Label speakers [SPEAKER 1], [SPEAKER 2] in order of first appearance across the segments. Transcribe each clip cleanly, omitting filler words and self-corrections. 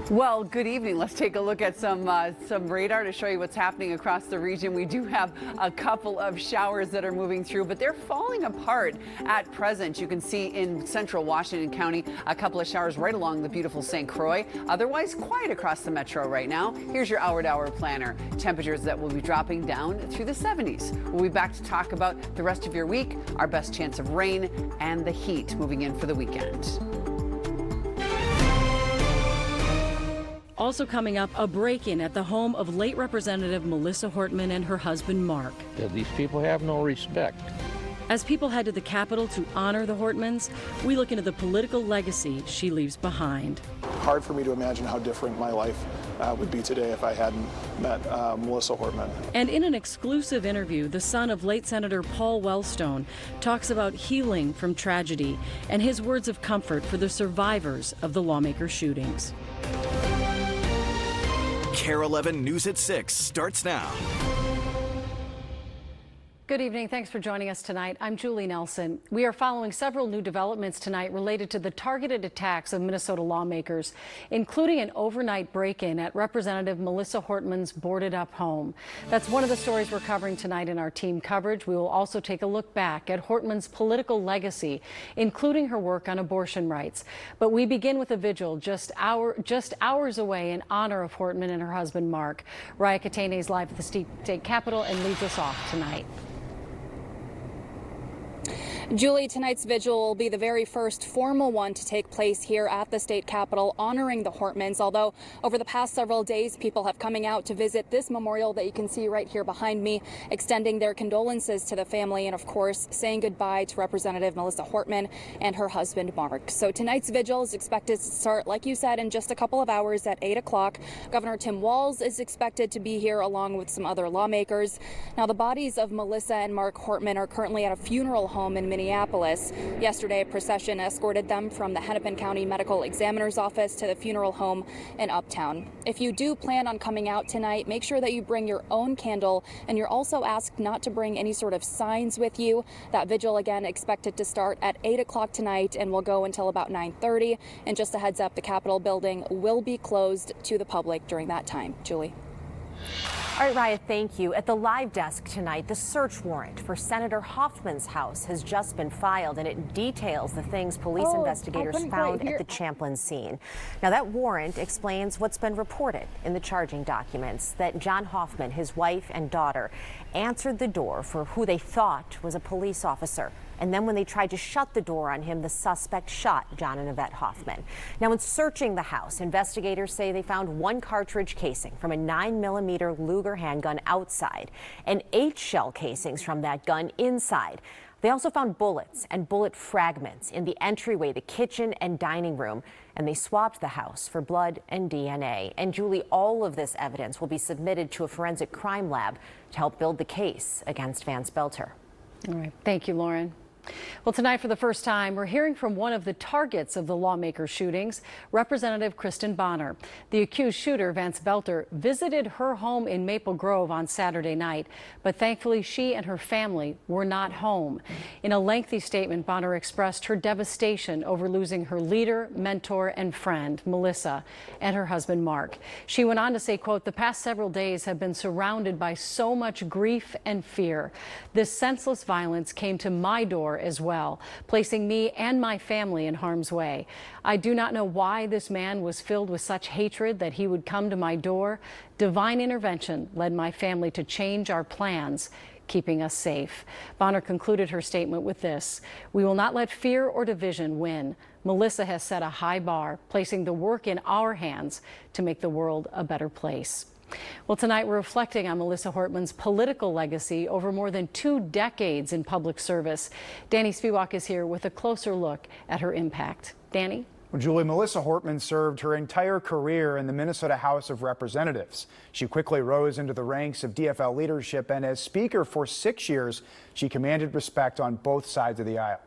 [SPEAKER 1] Well, good evening. Let's take a look at some radar to show you what's happening across the region. We do have a couple of showers that are moving through, but they're falling apart at present. You can see in central Washington County a couple of showers right along the beautiful St. Croix. Otherwise, quiet across the metro right now. Here's your hour-to-hour planner. Temperatures that will be dropping down through the 70s. We'll be back to talk about the rest of your week, our best chance of rain, and the heat moving in for the weekend.
[SPEAKER 2] Also coming up, a break-in at the home of late Representative Melissa Hortman and her husband, Mark.
[SPEAKER 3] These people have no respect.
[SPEAKER 2] As people head to the Capitol to honor the Hortmans, we look into the political legacy she leaves behind.
[SPEAKER 4] Hard for me to imagine how different my life would be today if I hadn't met Melissa Hortman.
[SPEAKER 2] And in an exclusive interview, the son of late Senator Paul Wellstone talks about healing from tragedy and his words of comfort for the survivors of the lawmaker shootings.
[SPEAKER 5] KARE 11 News at 6 starts now.
[SPEAKER 6] Good evening. Thanks for joining us tonight. I'm Julie Nelson. We are following several new developments tonight related to the targeted attacks of Minnesota lawmakers, including an overnight break-in at Representative Melissa Hortman's boarded-up home. That's one of the stories we're covering tonight in our team coverage. We will also take a look back at Hortman's political legacy, including her work on abortion rights. But we begin with a vigil just hours away in honor of Hortman and her husband, Mark. Raya Katene is live at the state capitol and leads us off tonight.
[SPEAKER 7] Julie, tonight's vigil will be the very first formal one to take place here at the state capitol honoring the Hortmans, although over the past several days people have coming out to visit this memorial that you can see right here behind me, extending their condolences to the family and of course saying goodbye to Representative Melissa Hortman and her husband Mark. So tonight's vigil is expected to start, like you said, in just a couple of hours at 8 o'clock. Governor Tim Walz is expected to be here along with some other lawmakers. Now the bodies of Melissa and Mark Hortman are currently at a funeral home in Minneapolis. Yesterday, a procession escorted them from the Hennepin County Medical Examiner's office to the funeral home in Uptown. If you do plan on coming out tonight, make sure that you bring your own candle, and you're also asked not to bring any sort of signs with you. That vigil, again, expected to start at 8 o'clock tonight and will go until about 9:30. And just a heads up, the Capitol building will be closed to the public during that time. Julie.
[SPEAKER 8] All right, Raya, thank you. At the live desk tonight, the search warrant for Senator Hoffman's house has just been filed, and it details the things police investigators found at the Champlin scene. Now, that warrant explains what's been reported in the charging documents, that John Hoffman, his wife and daughter, answered the door for who they thought was a police officer. And then when they tried to shut the door on him, the suspect shot John and Yvette Hoffman. Now, in searching the house, investigators say they found one cartridge casing from a 9mm Luger handgun outside and 8 shell casings from that gun inside. They also found bullets and bullet fragments in the entryway, the kitchen and dining room, and they swabbed the house for blood and DNA. And Julie, all of this evidence will be submitted to a forensic crime lab to help build the case against Vance Belter.
[SPEAKER 6] All right. Thank you, Lauren. Well, tonight, for the first time, we're hearing from one of the targets of the lawmaker shootings, Representative Kristen Bonner. The accused shooter, Vance Belter, visited her home in Maple Grove on Saturday night, but thankfully she and her family were not home. In a lengthy statement, Bonner expressed her devastation over losing her leader, mentor, and friend, Melissa, and her husband, Mark. She went on to say, quote, "The past several days have been surrounded by so much grief and fear. This senseless violence came to my door as well, placing me and my family in harm's way. I do not know why this man was filled with such hatred that he would come to my door. Divine intervention led my family to change our plans, keeping us safe." Bonner concluded her statement with this: "We will not let fear or division win. Melissa has set a high bar, placing the work in our hands to make the world a better place." Well, tonight we're reflecting on Melissa Hortman's political legacy over more than 2 decades in public service. Danny Spivak is here with a closer look at her impact. Danny?
[SPEAKER 9] Well, Julie, Melissa Hortman served her entire career in the Minnesota House of Representatives. She quickly rose into the ranks of DFL leadership, and as Speaker for 6 years, she commanded respect on both sides of the aisle.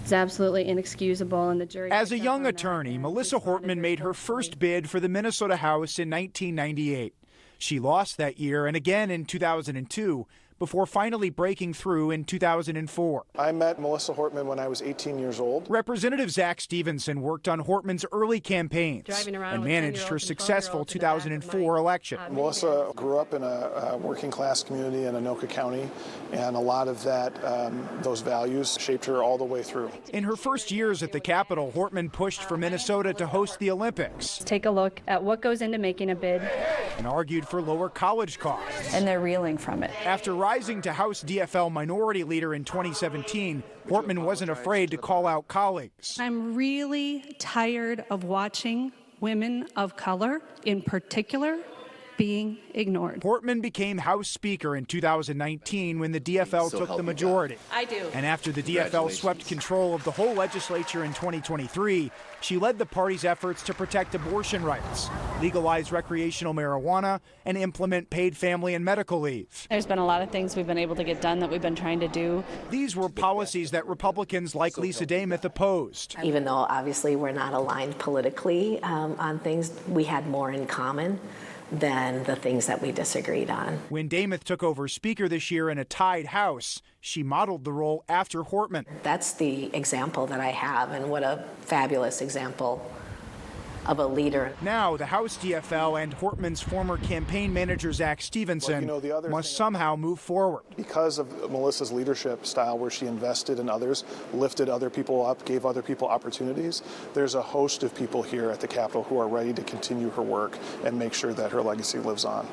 [SPEAKER 10] It's absolutely inexcusable, and the jury.
[SPEAKER 11] As a young attorney, Melissa Hortman made her first bid for the Minnesota House in 1998. She lost that year and again in 2002, before finally breaking through in 2004.
[SPEAKER 4] I met Melissa Hortman when I was 18 years old.
[SPEAKER 11] Representative Zach Stevenson worked on Hortman's early campaigns and managed her successful 2004 election.
[SPEAKER 4] Melissa grew up in a working class community in Anoka County, and a lot of that, those values shaped her all the way through.
[SPEAKER 11] In her first years at the Capitol, Hortman pushed for Minnesota to host the Olympics.
[SPEAKER 10] Take a look at what goes into making a bid.
[SPEAKER 11] And argued for lower college costs.
[SPEAKER 1] And they're reeling from it.
[SPEAKER 11] After rising to House DFL Minority Leader in 2017, Hortman wasn't afraid to call out colleagues.
[SPEAKER 12] I'm really tired of watching women of color, in particular, being ignored.
[SPEAKER 11] Hortman became House Speaker in 2019 when the DFL took the majority.
[SPEAKER 12] I do.
[SPEAKER 11] And after the DFL swept control of the whole legislature in 2023, she led the party's efforts to protect abortion rights, legalize recreational marijuana, and implement paid family and medical leave.
[SPEAKER 10] There's been a lot of things we've been able to get done that we've been trying to do.
[SPEAKER 11] These were policies that Republicans like Lisa Dameth opposed.
[SPEAKER 13] Even though obviously we're not aligned politically on things, we had more in common than the things that we disagreed on.
[SPEAKER 11] When Dameth took over Speaker this year in a tied House, she modeled the role after Hortman.
[SPEAKER 13] That's the example that I have, and what a fabulous example of a leader.
[SPEAKER 11] Now, the House DFL and Hortman's former campaign manager, Zach Stevenson, must somehow move forward.
[SPEAKER 4] Because of Melissa's leadership style, where she invested in others, lifted other people up, gave other people opportunities, there's a host of people here at the Capitol who are ready to continue her work and make sure that her legacy lives on.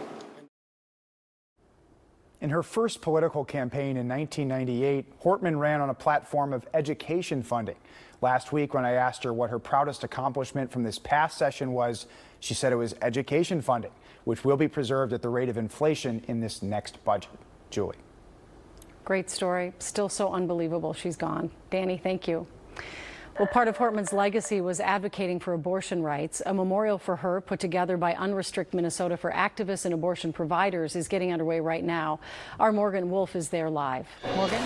[SPEAKER 9] In her first political campaign in 1998, Hortman ran on a platform of education funding. Last week, when I asked her what her proudest accomplishment from this past session was, she said it was education funding, which will be preserved at the rate of inflation in this next budget. Julie.
[SPEAKER 6] Great story. Still so unbelievable she's gone. Danny, thank you. Well, part of Hortman's legacy was advocating for abortion rights. A memorial for her put together by Unrestrict Minnesota for activists and abortion providers is getting underway right now. Our Morgan Wolf is there live. Morgan?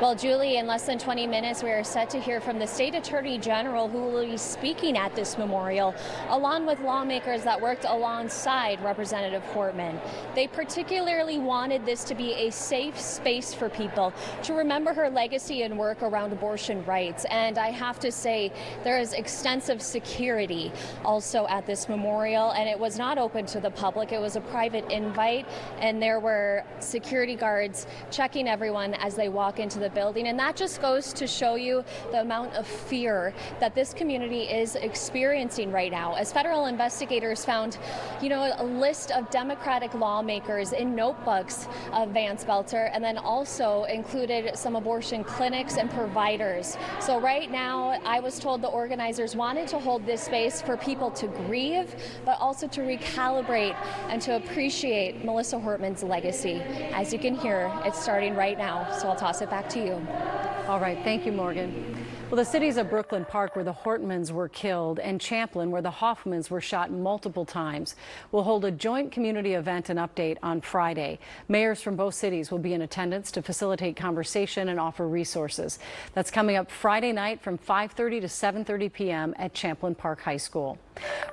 [SPEAKER 14] Well, Julie, in less than 20 minutes, we are set to hear from the State Attorney General, who will be speaking at this memorial, along with lawmakers that worked alongside Representative Hortman. They particularly wanted this to be a safe space for people to remember her legacy and work around abortion rights. And I have to say, there is extensive security also at this memorial, and it was not open to the public. It was a private invite, and there were security guards checking everyone as they walk into the building, and that just goes to show you the amount of fear that this community is experiencing right now. As federal investigators found, a list of Democratic lawmakers in notebooks of Vance Belter, and then also included some abortion clinics and providers. So right now, I was told the organizers wanted to hold this space for people to grieve, but also to recalibrate and to appreciate Melissa Hortman's legacy. As you can hear, it's starting right now, so I'll toss it back to you.
[SPEAKER 6] All right, thank you, Morgan. Well, the cities of Brooklyn Park, where the Hortmans were killed, and Champlin, where the Hoffmans were shot multiple times, will hold a joint community event and update on Friday. Mayors from both cities will be in attendance to facilitate conversation and offer resources. That's coming up Friday night from 5:30 to 7:30 p.m. at Champlin Park High School.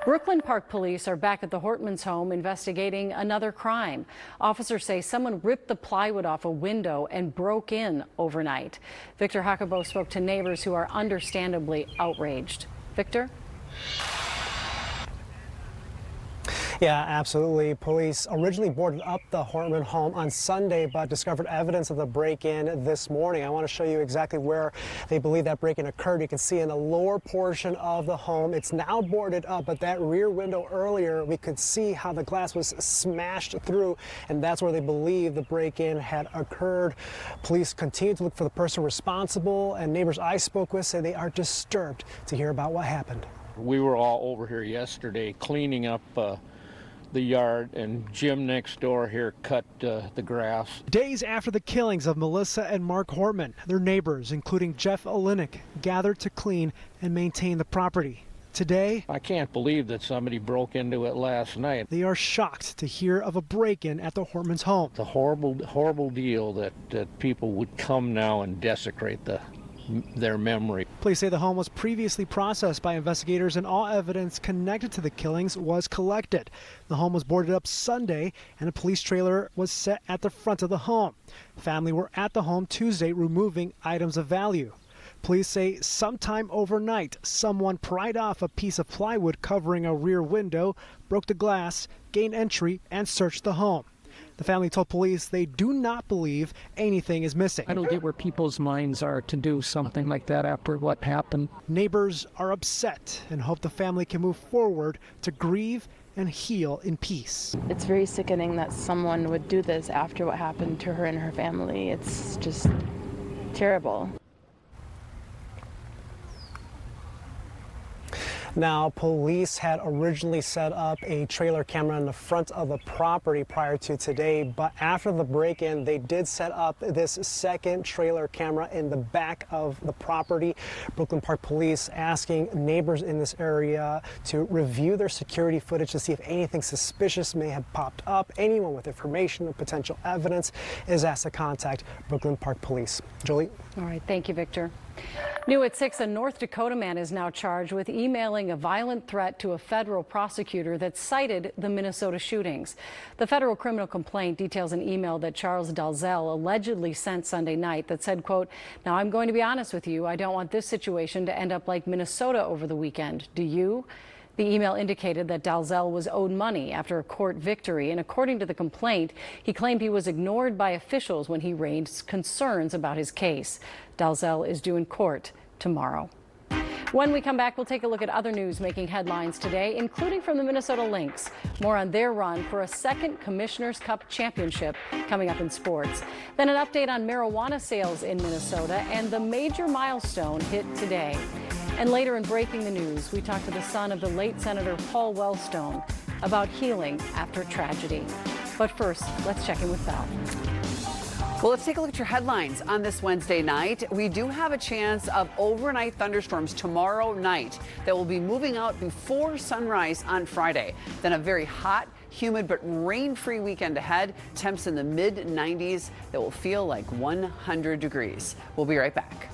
[SPEAKER 6] Brooklyn Park police are back at the Hortmans' home investigating another crime. Officers say someone ripped the plywood off a window and broke in overnight. Victor Huckabo spoke to neighbors who are understandably outraged. Victor?
[SPEAKER 15] Yeah, absolutely. Police originally boarded up the Hortman home on Sunday, but discovered evidence of the break-in this morning. I want to show you exactly where they believe that break-in occurred. You can see in the lower portion of the home, it's now boarded up, but that rear window earlier, we could see how the glass was smashed through, and that's where they believe the break-in had occurred. Police continue to look for the person responsible, and neighbors I spoke with say they are disturbed to hear about what happened.
[SPEAKER 3] We were all over here yesterday cleaning up the yard, and Jim next door here cut the grass.
[SPEAKER 15] Days after the killings of Melissa and Mark Hortman, their neighbors, including Jeff Olenek, gathered to clean and maintain the property. Today,
[SPEAKER 3] I can't believe that somebody broke into it last night.
[SPEAKER 15] They are shocked to hear of a break-in at the Hortmans' home.
[SPEAKER 3] It's a horrible deal that people would come now and desecrate the their memory.
[SPEAKER 15] Police say the home was previously processed by investigators and all evidence connected to the killings was collected. The home was boarded up Sunday and a police trailer was set at the front of the home. Family were at the home Tuesday removing items of value. Police say sometime overnight, someone pried off a piece of plywood covering a rear window, broke the glass, gained entry, and searched the home. The family told police they do not believe anything is missing.
[SPEAKER 16] I don't get where people's minds are to do something like that after what happened.
[SPEAKER 15] Neighbors are upset and hope the family can move forward to grieve and heal in peace.
[SPEAKER 17] It's very sickening that someone would do this after what happened to her and her family. It's just terrible.
[SPEAKER 15] Now, police had originally set up a trailer camera in the front of the property prior to today, but after the break-in, they did set up this second trailer camera in the back of the property. Brooklyn Park Police asking neighbors in this area to review their security footage to see if anything suspicious may have popped up. Anyone with information or potential evidence is asked to contact Brooklyn Park Police. Julie?
[SPEAKER 6] All right, thank you, Victor. New at 6, a North Dakota man is now charged with emailing a violent threat to a federal prosecutor that cited the Minnesota shootings. The federal criminal complaint details an email that Charles Dalzell allegedly sent Sunday night that said, quote, "Now I'm going to be honest with you. I don't want this situation to end up like Minnesota over the weekend. Do you?" The email indicated that Dalzell was owed money after a court victory, and according to the complaint, he claimed he was ignored by officials when he raised concerns about his case. Dalzell is due in court tomorrow. When we come back, we'll take a look at other news making headlines today, including from the Minnesota Lynx. More on their run for a second Commissioner's Cup championship coming up in sports. Then an update on marijuana sales in Minnesota and the major milestone hit today. And later in Breaking the News, we talk to the son of the late Senator Paul Wellstone about healing after tragedy. But first, let's check in with Val.
[SPEAKER 1] Well, let's take a look at your headlines on this Wednesday night. We do have a chance of overnight thunderstorms tomorrow night that will be moving out before sunrise on Friday. Then a very hot, humid, but rain-free weekend ahead. Temps in the mid-90s that will feel like 100 degrees. We'll be right back.